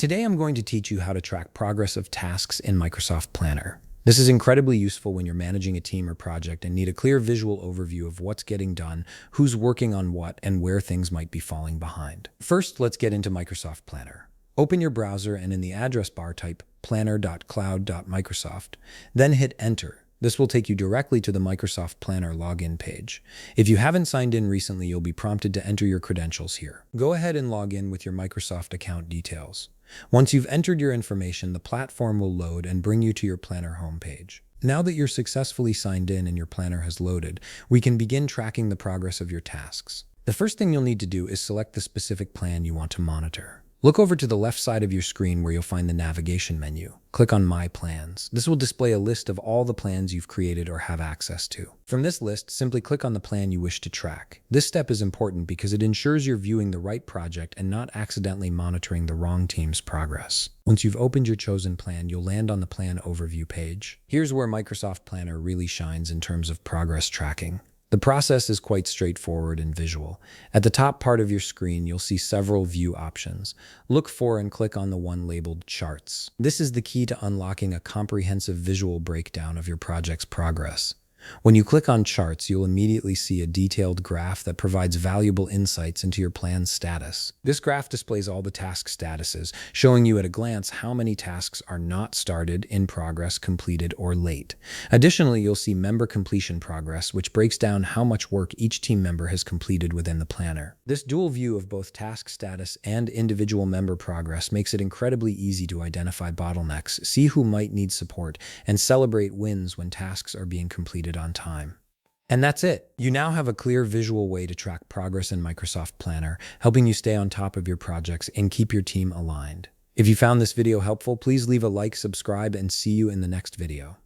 Today I'm going to teach you how to track progress of tasks in Microsoft Planner. This is incredibly useful when you're managing a team or project and need a clear visual overview of what's getting done, who's working on what, and where things might be falling behind. First, let's get into Microsoft Planner. Open your browser and in the address bar type planner.cloud.microsoft, then hit Enter. This will take you directly to the Microsoft Planner login page. If you haven't signed in recently, you'll be prompted to enter your credentials here. Go ahead and log in with your Microsoft account details. Once you've entered your information, the platform will load and bring you to your Planner homepage. Now that you're successfully signed in and your Planner has loaded, we can begin tracking the progress of your tasks. The first thing you'll need to do is select the specific plan you want to monitor. Look over to the left side of your screen where you'll find the navigation menu. Click on My Plans. This will display a list of all the plans you've created or have access to. From this list, simply click on the plan you wish to track. This step is important because it ensures you're viewing the right project and not accidentally monitoring the wrong team's progress. Once you've opened your chosen plan, you'll land on the Plan Overview page. Here's where Microsoft Planner really shines in terms of progress tracking. The process is quite straightforward and visual. At the top part of your screen, you'll see several view options. Look for and click on the one labeled Charts. This is the key to unlocking a comprehensive visual breakdown of your project's progress. When you click on Charts, you'll immediately see a detailed graph that provides valuable insights into your plan's status. This graph displays all the task statuses, showing you at a glance how many tasks are not started, in progress, completed, or late. Additionally, you'll see member completion progress, which breaks down how much work each team member has completed within the planner. This dual view of both task status and individual member progress makes it incredibly easy to identify bottlenecks, see who might need support, and celebrate wins when tasks are being completed on time. And that's it. You now have a clear visual way to track progress in Microsoft Planner, helping you stay on top of your projects and keep your team aligned. If you found this video helpful, please leave a like, subscribe, and see you in the next video.